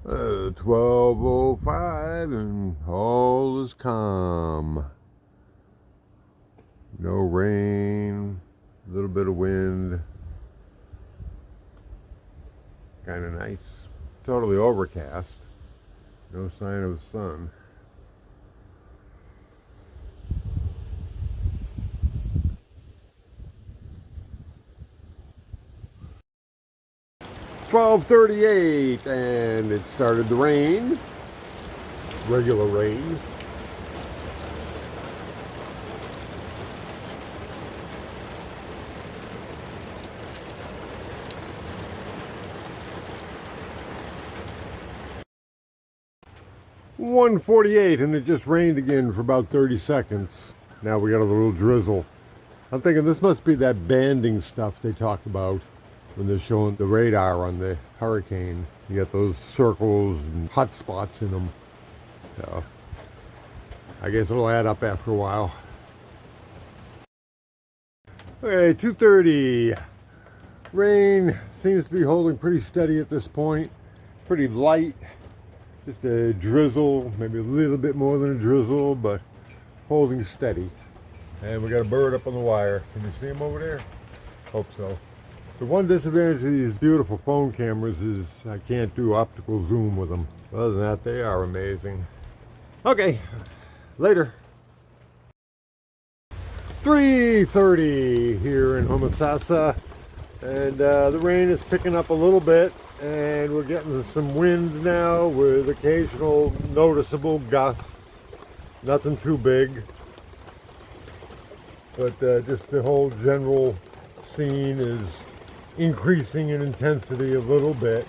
12:05 and all is calm. No rain, a little bit of wind. Kind of nice. Totally overcast. No sign of the sun. "12:38 and it started to rain. Regular rain. "1:48 and it just rained again for about 30 seconds. Now we got a little drizzle. I'm thinking this must be that banding stuff they talk about when they're showing the radar on the hurricane. You got those circles and hot spots in them. So I guess it'll add up after a while. Okay, 2:30. Rain seems to be holding pretty steady at this point. Pretty light. Just a drizzle, maybe a little bit more than a drizzle, but holding steady. And we got a bird up on the wire. Can you see him over there? Hope so. The one disadvantage of these beautiful phone cameras is I can't do optical zoom with them. Other than that, they are amazing. Okay, later. 3:30 here in Homosassa, and the rain is picking up a little bit, and we're getting some wind now with occasional noticeable gusts. Nothing too big, but just the whole general scene is increasing in intensity a little bit.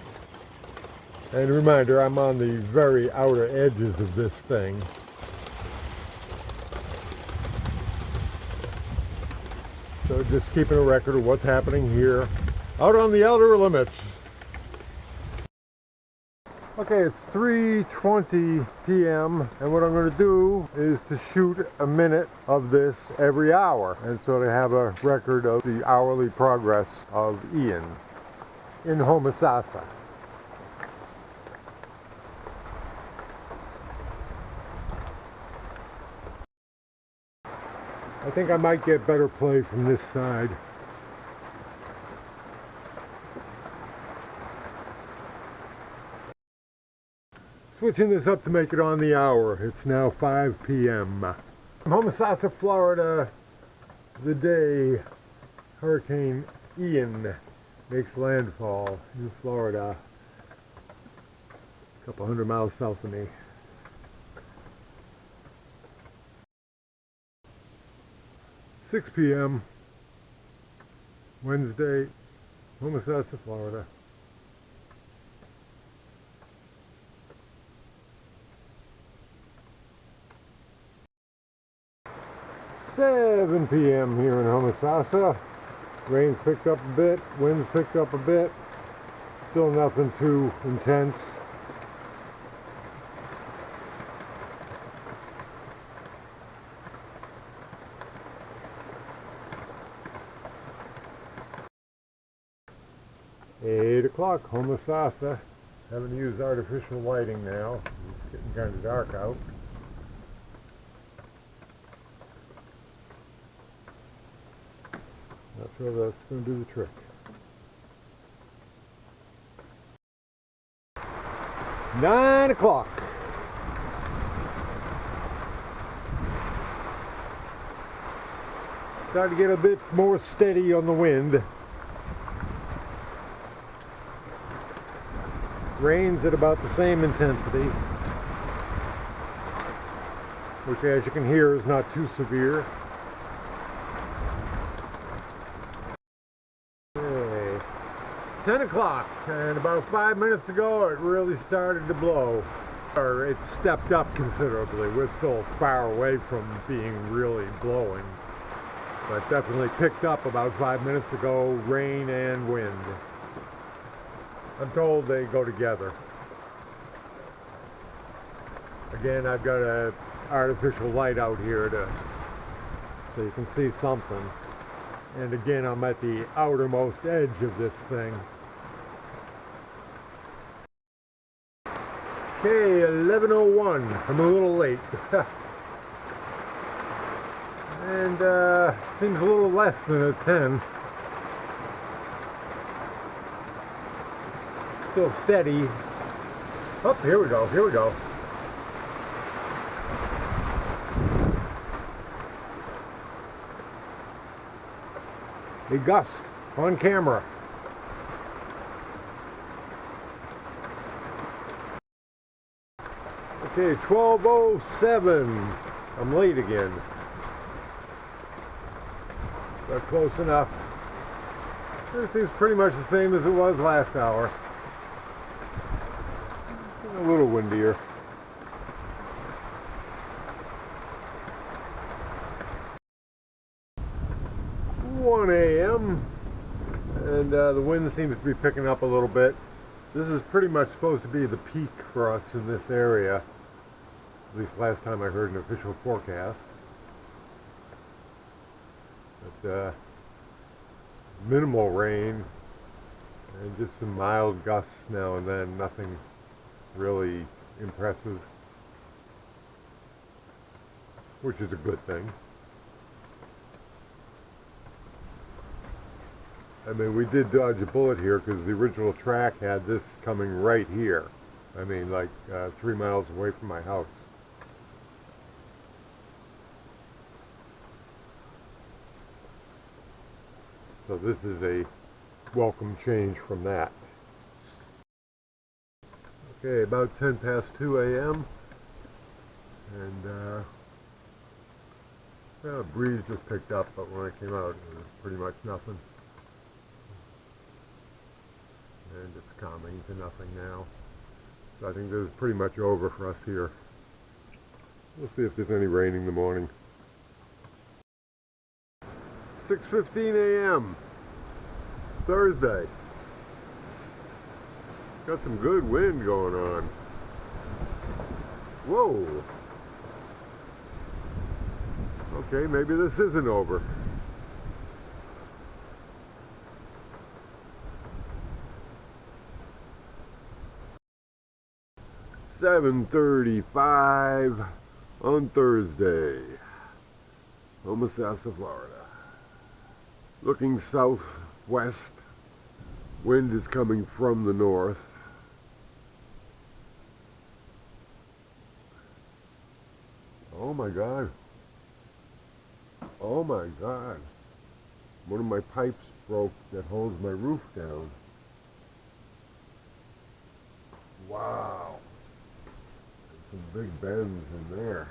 And a reminder, I'm on the very outer edges of this thing. So just keeping a record of what's happening here out on the outer limits. Okay, it's 3:20 p.m. and what I'm going to do is to shoot a minute of this every hour and sort of have a record of the hourly progress of Ian in Homosassa. I think I might get better play from this side. Switching this up to make it on the hour. It's now 5 p.m. Homosassa, Florida, the day Hurricane Ian makes landfall in Florida, a couple hundred miles south of me. "6 p.m. Wednesday, Homosassa, Florida. "7 p.m. here in Homosassa. Rain's picked up a bit, wind's picked up a bit. Still nothing too intense. "8 o'clock, Homosassa. Having to use artificial lighting now. It's getting kind of dark out. Not sure that's going to do the trick. 9 o'clock. Starting to get a bit more steady on the wind. Rain's at about the same intensity, which, as you can hear, is not too severe. Okay. 10 o'clock, and about 5 minutes ago it really started to blow. Or it stepped up considerably. We're still far away from being really blowing, but definitely picked up about 5 minutes ago, rain and wind. I'm told they go together. Again, I've got an artificial light out here so you can see something. And again, I'm at the outermost edge of this thing. Okay, 11:01. I'm a little late. And seems a little less than a 10. Still steady. Oh, here we go, here we go. A gust on camera. Okay, 12:07. I'm late again. But close enough. This is pretty much the same as it was last hour. A little windier. (1 a.m.) and the wind seems to be picking up a little bit. This is pretty much supposed to be the peak for us in this area. At least last time I heard an official forecast. But minimal rain and just some mild gusts now and then. Nothing really impressive, which is a good thing. I mean, we did dodge a bullet here because the original track had this coming right here. I mean, like 3 miles away from my house. So this is a welcome change from that. Okay, about 10 past 2 a.m. and well, breeze just picked up, but when I came out it was pretty much nothing. And it's calming to nothing now. So I think this is pretty much over for us here. We'll see if there's any rain in the morning. 6:15 a.m. Thursday. Got some good wind going on. Whoa. Okay, maybe this isn't over. (7:35) on Thursday. Homosassa, Florida. Looking southwest. Wind is coming from the north. Oh my God. Oh my God. One of my pipes broke that holds my roof down. Wow. Some big bends in there.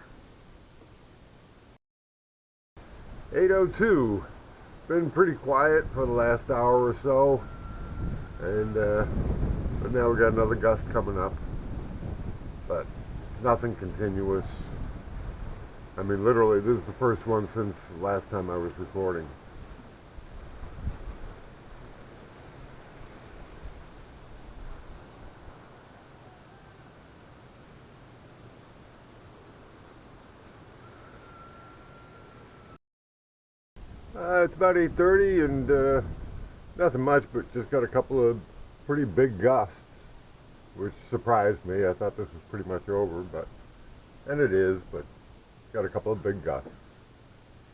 8:02. Been pretty quiet for the last hour or so. And but now we got another gust coming up. But nothing continuous. I mean, literally, this is the first one since last time I was recording. It's about 8:30 and nothing much, but just got a couple of pretty big gusts, which surprised me. I thought this was pretty much over, and it is, but got a couple of big gusts.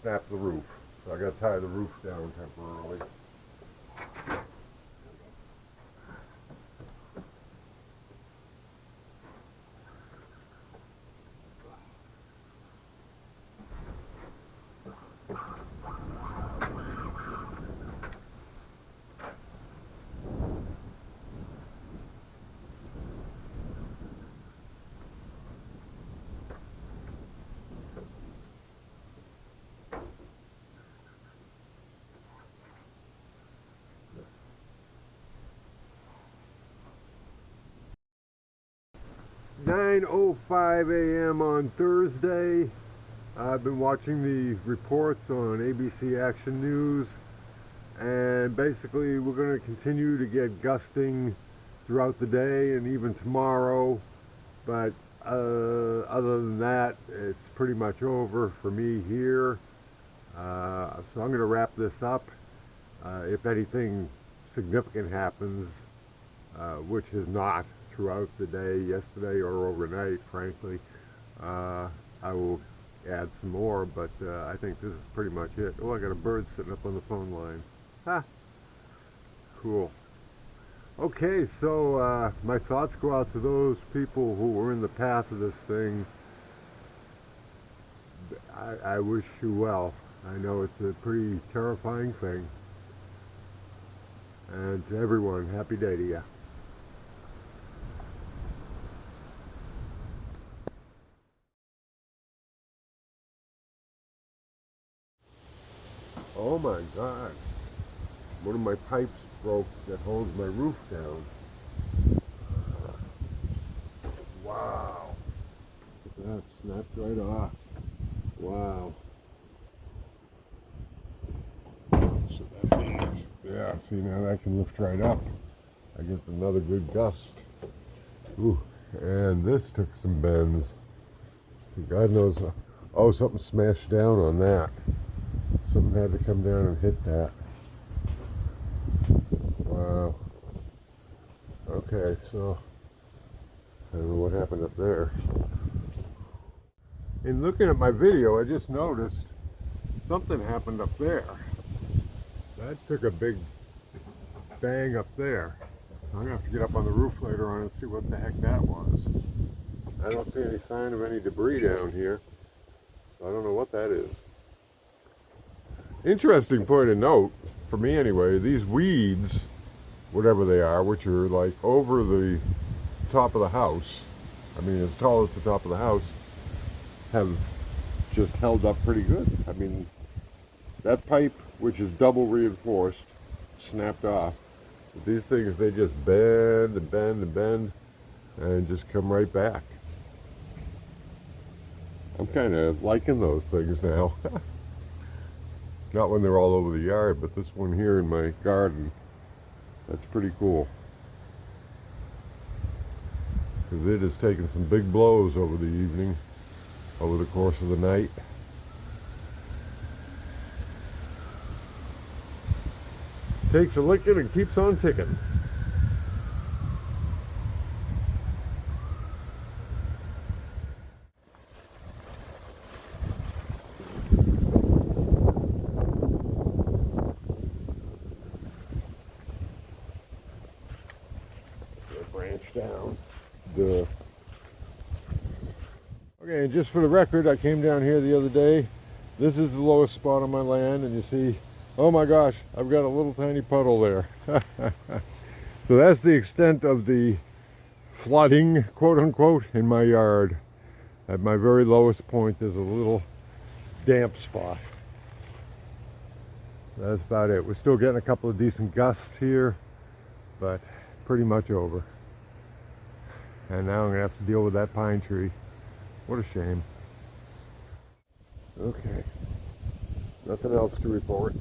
Snapped the roof, so I got to tie the roof down temporarily. 9:05 a.m. on Thursday. I've been watching the reports on ABC Action News, and basically we're going to continue to get gusting throughout the day and even tomorrow, but other than that, it's pretty much over for me here. So I'm going to wrap this up. If anything significant happens, which has not throughout the day, yesterday or overnight, frankly. I will add some more, but I think this is pretty much it. Oh, I got a bird sitting up on the phone line. Ha! Cool. Okay, so my thoughts go out to those people who were in the path of this thing. I wish you well. I know it's a pretty terrifying thing. And to everyone, happy day to you. Oh my God. One of my pipes broke that holds my roof down. Wow. That snapped right off. Wow. So that means, yeah, see now that can lift right up. I get another good gust. Ooh, and this took some bends. God knows, oh, something smashed down on that. Something had to come down and hit that. Wow. Okay, so I don't know what happened up there. In looking at my video, I just noticed something happened up there. That took a big bang up there. I'm gonna have to get up on the roof later on and see what the heck that was. I don't see any sign of any debris down here, so I don't know what that is. Interesting point of note, for me anyway, these weeds, whatever they are, which are like over the top of the house, I mean as tall as the top of the house, have just held up pretty good. I mean, that pipe, which is double reinforced, snapped off. But these things, they just bend and bend and bend and just come right back. I'm kind of liking those things now. Not when they're all over the yard, but this one here in my garden, that's pretty cool. Because it has taken some big blows over the evening, over the course of the night. Takes a licking and keeps on ticking. Branch down. Duh. Okay, and just for the record, I came down here the other day. This is the lowest spot on my land, and you see, oh my gosh, I've got a little tiny puddle there. So that's the extent of the flooding, quote unquote, in my yard. At my very lowest point, there's a little damp spot. That's about it. We're still getting a couple of decent gusts here, but pretty much over. And now I'm gonna have to deal with that pine tree. What a shame. Okay, nothing else to report.